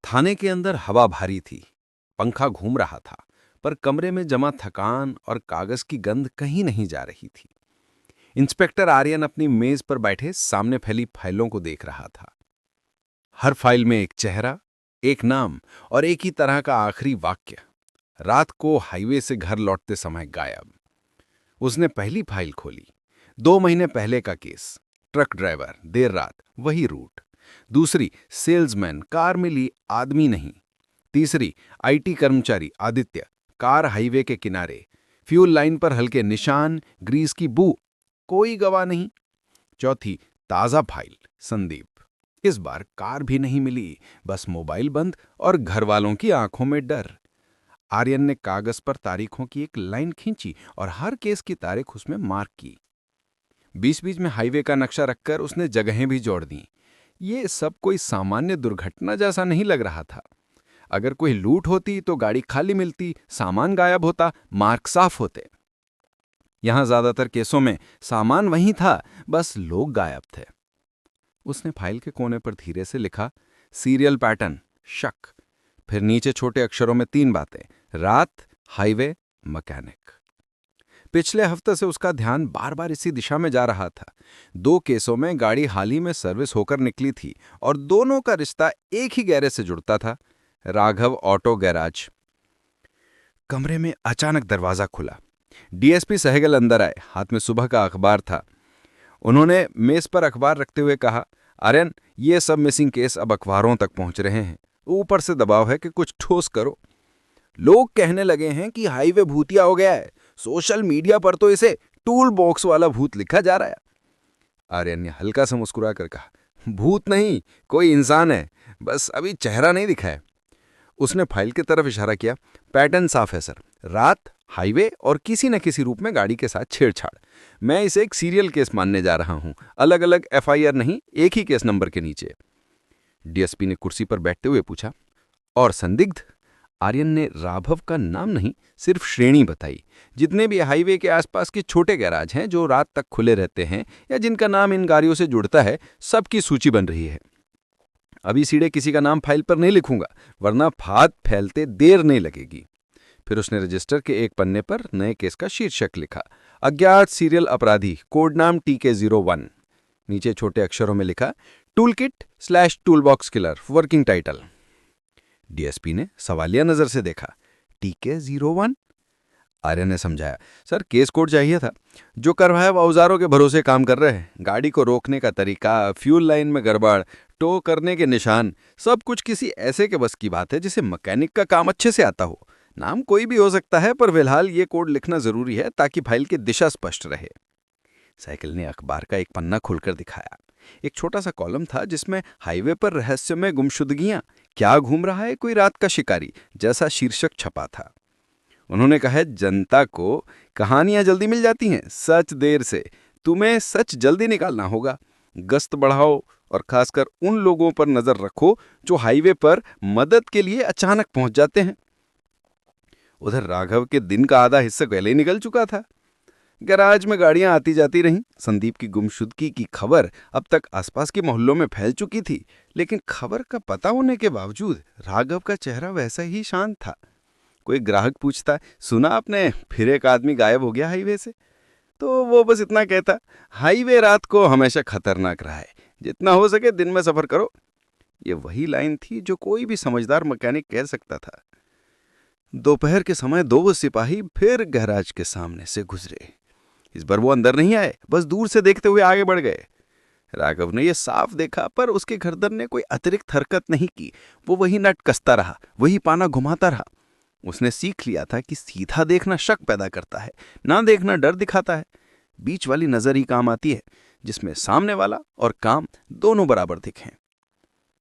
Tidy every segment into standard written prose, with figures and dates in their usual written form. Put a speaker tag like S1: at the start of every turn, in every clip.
S1: थाने के अंदर हवा भारी थी। पंखा घूम रहा था, पर कमरे में जमा थकान और कागज की गंध कहीं नहीं जा रही थी। इंस्पेक्टर आर्यन अपनी मेज पर बैठे सामने फैली फाइलों को देख रहा था। हर फाइल में एक चेहरा, एक नाम और एक ही तरह का आखिरी वाक्य। रात को हाईवे से घर लौटते समय गायब। उसने पहली फाइल खोली। 2 महीने पहले का केस। ट्रक ड्राइवर, देर रात, वही रूट। दूसरी, सेल्समैन, कार मिली, आदमी नहीं। तीसरी, आईटी कर्मचारी आदित्य, कार हाईवे के किनारे। फ्यूल लाइन पर हल्के निशान, ग्रीस की बू, कोई गवाह नहीं। चौथी, ताजा फाइल, संदीप। इस बार कार भी नहीं मिली, बस मोबाइल बंद और घर वालों की आंखों में डर। आर्यन ने कागज पर तारीखों की एक लाइन खींची और हर केस की तारीख उसमें मार्क की। बीच बीच में हाईवे का नक्शा रखकर उसने जगहें भी जोड़ दी। ये सब कोई सामान्य दुर्घटना जैसा नहीं लग रहा था। अगर कोई लूट होती तो गाड़ी खाली मिलती, सामान गायब होता, मार्क साफ होते। यहां ज्यादातर केसों में सामान वहीं था, बस लोग गायब थे। उसने फाइल के कोने पर धीरे से लिखा, सीरियल पैटर्न, शक। फिर नीचे छोटे अक्षरों में 3 बातें, रात, हाईवे, मैकेनिक। पिछले हफ्ते से उसका ध्यान बार बार इसी दिशा में जा रहा था। 2 केसों में गाड़ी हाल ही में सर्विस होकर निकली थी और दोनों का रिश्ता एक ही गैरेज से जुड़ता था, राघव ऑटो गैराज। कमरे में अचानक दरवाजा खुला। डीएसपी सहगल अंदर आए, हाथ में सुबह का अखबार था। उन्होंने मेज पर अखबार रखते हुए कहा, आर्यन, ये सब मिसिंग केस अब अखबारों तक पहुंच रहे हैं। ऊपर से दबाव है कि कुछ ठोस करो। लोग कहने लगे हैं कि हाईवे भूतिया हो गया है। सोशल मीडिया पर तो इसे टूल बॉक्स वाला भूत लिखा जा रहा है। आर्यन ने हल्का सा मुस्कुरा कर कहा, भूत नहीं, कोई इंसान है, बस अभी चेहरा नहीं दिखा है। उसने फाइल की तरफ इशारा किया। पैटर्न साफ है सर, रात, हाईवे और किसी न किसी रूप में गाड़ी के साथ छेड़छाड़। मैं इसे एक सीरियल केस मानने जा रहा हूं, अलग अलग एफआईआर नहीं, एक ही केस नंबर के नीचे। डीएसपी ने कुर्सी पर बैठते हुए पूछा, और संदिग्ध? आर्यन ने राघव का नाम नहीं, सिर्फ श्रेणी बताई। जितने भी हाईवे के आसपास के छोटे गैराज हैं जो रात तक खुले रहते हैं या जिनका नाम इन गाड़ियों से जुड़ता है, सबकी सूची बन रही है। अभी सीधे किसी का नाम फाइल पर नहीं लिखूंगा, वरना फाद फैलते देर नहीं लगेगी। फिर उसने रजिस्टर के एक पन्ने पर नए केस का शीर्षक लिखा, अज्ञात सीरियल अपराधी, कोड नाम TK01। नीचे छोटे अक्षरों में लिखा, tool kit / tool box killer, working title. DSP ने सवालिया नजर से देखा, TK01? आर्यन ने समझाया, सर केस कोड चाहिए था। जो करवाया वो औजारों के भरोसे काम कर रहे हैं। गाड़ी को रोकने का तरीका, फ्यूल लाइन में गड़बड़, टो करने के निशान, सब कुछ किसी ऐसे के बस की बात है जिसे मैकेनिक का काम अच्छे से आता हो। नाम कोई भी हो सकता है, पर फिलहाल ये कोड लिखना जरूरी है ताकि फाइल की दिशा स्पष्ट रहे। साइकिल ने अखबार का एक पन्ना खोलकर दिखाया। एक छोटा सा कॉलम था जिसमें हाईवे पर रहस्यमय गुमशुदगियां, क्या घूम रहा है कोई रात का शिकारी, जैसा शीर्षक छपा था। उन्होंने कहा, जनता को कहानियां जल्दी मिल जाती हैं, सच देर से। तुम्हें सच जल्दी निकालना होगा। गश्त बढ़ाओ और खासकर उन लोगों पर नजर रखो जो हाईवे पर मदद के लिए अचानक पहुंच जाते हैं। उधर राघव के दिन का आधा हिस्सा पहले ही निकल चुका था। गैराज में गाड़ियां आती जाती रहीं। संदीप की गुमशुदगी की खबर अब तक आसपास के मोहल्लों में फैल चुकी थी, लेकिन खबर का पता होने के बावजूद राघव का चेहरा वैसा ही शांत था। कोई ग्राहक पूछता, सुना आपने फिर एक आदमी गायब हो गया हाईवे से? तो वो बस इतना कहता, हाईवे रात को हमेशा खतरनाक रहा है, जितना हो सके दिन में सफर करो। ये वही लाइन थी जो कोई भी समझदार मैकेनिक कह सकता था। दोपहर के समय 2 सिपाही फिर गैराज के सामने से गुजरे। इस बार वो अंदर नहीं आए, बस दूर से देखते हुए आगे बढ़ गए। राघव ने यह साफ देखा, पर उसके गर्दन ने कोई अतिरिक्त हरकत नहीं की। वो वही नट कसता रहा, वही पाना घुमाता रहा। उसने सीख लिया था कि सीधा देखना शक पैदा करता है, ना देखना डर दिखाता है। बीच वाली नजर ही काम आती है, जिसमें सामने वाला और काम दोनों बराबर दिखें।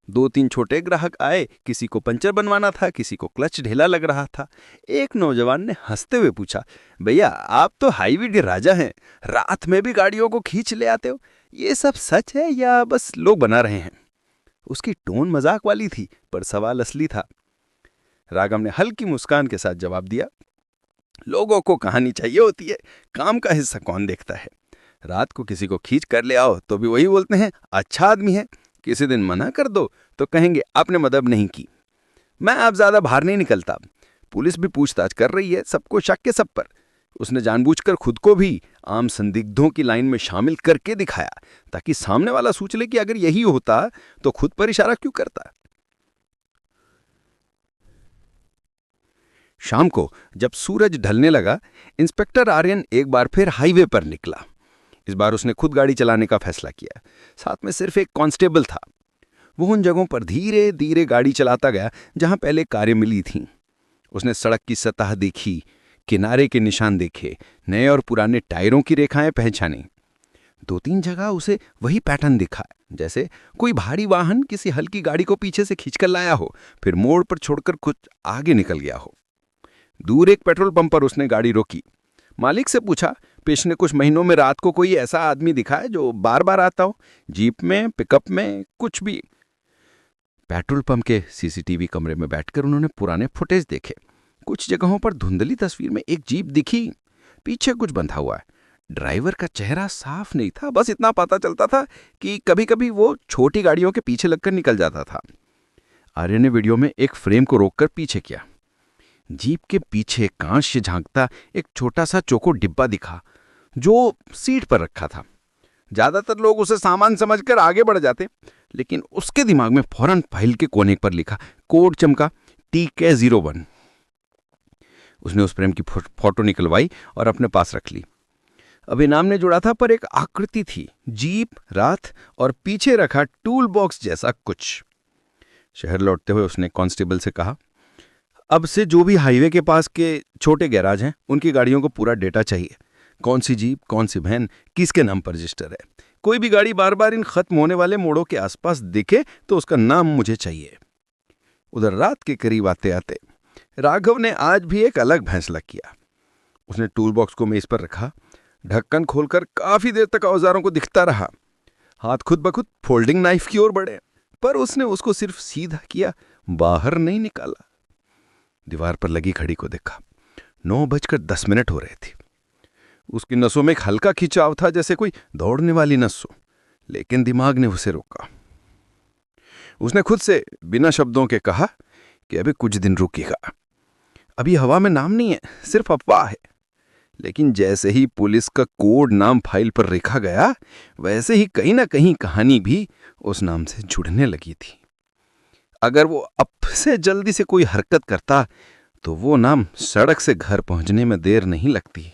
S1: 2-3 छोटे ग्राहक आए, किसी को पंचर बनवाना था, किसी को क्लच ढीला लग रहा था। एक नौजवान ने हंसते हुए पूछा, भैया आप तो हाईवे के राजा हैं, रात में भी गाड़ियों को खींच ले आते हो, ये सब सच है या बस लोग बना रहे हैं? उसकी टोन मजाक वाली थी, पर सवाल असली था। राघव ने हल्की मुस्कान के साथ जवाब दिया, लोगों को कहानी चाहिए होती है, काम का हिस्सा कौन देखता है। रात को किसी को खींच कर ले आओ तो भी वही बोलते हैं, अच्छा आदमी है। किसी दिन मना कर दो तो कहेंगे आपने मदद नहीं की। मैं अब ज्यादा बाहर नहीं निकलता। पुलिस भी पूछताछ कर रही है, सबको शक के सब पर। उसने जानबूझकर खुद को भी आम संदिग्धों की लाइन में शामिल करके दिखाया, ताकि सामने वाला सोच ले कि अगर यही होता तो खुद पर इशारा क्यों करता। शाम को जब सूरज ढलने लगा, इंस्पेक्टर आर्यन एक बार फिर हाईवे पर निकला। इस बार उसने खुद गाड़ी चलाने का फैसला किया। साथ में सिर्फ एक कांस्टेबल था। वो उन जगहों पर धीरे धीरे गाड़ी चलाता गया जहां पहले कारें मिली थीं। उसने सड़क की सतह देखी, किनारे के निशान देखे, नए और पुराने टायरों की रेखाएं पहचानी। 2-3 जगह उसे वही पैटर्न दिखा, जैसे कोई भारी वाहन किसी हल्की गाड़ी को पीछे से खींचकर लाया हो, फिर मोड़ पर छोड़कर कुछ आगे निकल गया हो। दूर एक पेट्रोल पंप पर उसने गाड़ी रोकी। मालिक से पूछा, पिछले कुछ महीनों में रात को कोई ऐसा आदमी दिखा है जो बार बार आता हो? जीप में, पिकअप में, कुछ भी? पेट्रोल पंप के सीसीटीवी कमरे में बैठकर उन्होंने पुराने फुटेज देखे। कुछ जगहों पर धुंधली तस्वीर में एक जीप दिखी, पीछे कुछ बंधा हुआ है। ड्राइवर का चेहरा साफ नहीं था, बस इतना पता चलता था कि कभी कभी वो छोटी गाड़ियों के पीछे लगकर निकल जाता था। आर्य ने वीडियो में एक फ्रेम को रोककर पीछे किया। जीप के पीछे कांच से झांकता एक छोटा सा चौको डिब्बा दिखा, जो सीट पर रखा था। ज्यादातर लोग उसे सामान समझकर आगे बढ़ जाते, लेकिन उसके दिमाग में फौरन फाइल के कोने पर लिखा कोड चमका, TK01। उसने उस फ्रेम की फोटो निकलवाई और अपने पास रख ली। अभी नाम ने जुड़ा था, पर एक आकृति थी, जीप, रात और पीछे रखा टूल बॉक्स जैसा कुछ। शहर लौटते हुए उसने कांस्टेबल से कहा, अब से जो भी हाईवे के पास के छोटे गैराज हैं, उनकी गाड़ियों को पूरा डेटा चाहिए। कौन सी जीप, कौन सी वैन, किसके नाम पर रजिस्टर है। कोई भी गाड़ी बार बार इन खत्म होने वाले मोड़ों के आसपास दिखे तो उसका नाम मुझे चाहिए। उधर रात के करीब आते आते राघव ने आज भी एक अलग फैसला किया। उसने टूल बॉक्स को मेज पर रखा, ढक्कन खोलकर काफी देर तक औजारों को दिखता रहा। हाथ खुद ब खुद फोल्डिंग नाइफ की ओर बढ़े, पर उसने उसको सिर्फ सीधा किया, बाहर नहीं निकाला। दीवार पर लगी घड़ी को देखा, 9:10 हो रहे थे। उसकी नसों में एक हल्का खिंचाव था, जैसे कोई दौड़ने वाली नस हो, लेकिन दिमाग ने उसे रोका। उसने खुद से बिना शब्दों के कहा कि अभी कुछ दिन रुकेगा। अभी हवा में नाम नहीं है, सिर्फ अफवाह है। लेकिन जैसे ही पुलिस का कोड नाम फाइल पर लिखा गया, वैसे ही कहीं ना कहीं कहानी भी उस नाम से जुड़ने लगी थी। अगर वो अब से जल्दी से कोई हरकत करता तो वो नाम सड़क से घर पहुंचने में देर नहीं लगती।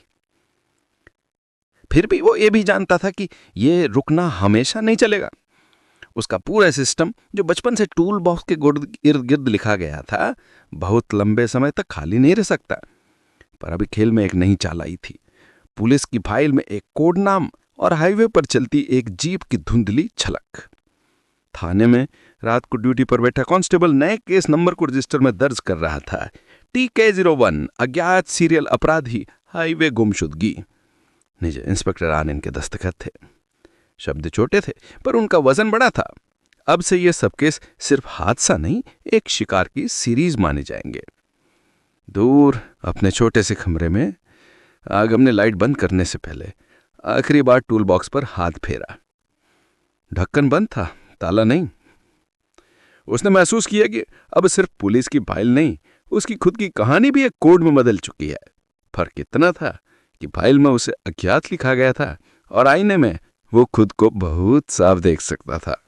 S1: फिर भी वो ये भी जानता था कि ये रुकना हमेशा नहीं चलेगा। उसका पूरा सिस्टम, जो बचपन से टूल बॉक्स के इर्द गिर्द लिखा गया था, बहुत लंबे समय तक खाली नहीं रह सकता। पर अभी खेल में एक नई चाल आई थी। पुलिस की फाइल में एक कोड नाम और हाईवे पर चलती एक जीप की धुंधली छलक। थाने में रात को ड्यूटी पर बैठा कांस्टेबल नए केस नंबर को रजिस्टर में दर्ज कर रहा था। TK01, अज्ञात सीरियल अपराधी, हाईवे गुमशुदगी। निज इंस्पेक्टर आनंद के दस्तखत थे। शब्द छोटे थे, पर उनका वजन बड़ा था। अब से ये सब केस सिर्फ हादसा नहीं, एक शिकार की सीरीज माने जाएंगे। दूर अपने छोटे से कमरे में आग हमने लाइट बंद करने से पहले आखिरी बार टूल बॉक्स पर हाथ फेरा। ढक्कन बंद था, ताला नहीं। उसने महसूस किया कि अब सिर्फ पुलिस की फाइल नहीं, उसकी खुद की कहानी भी एक कोड में बदल चुकी है। फर्क इतना था कि फाइल में उसे अज्ञात लिखा गया था और आईने में वो खुद को बहुत साफ देख सकता था।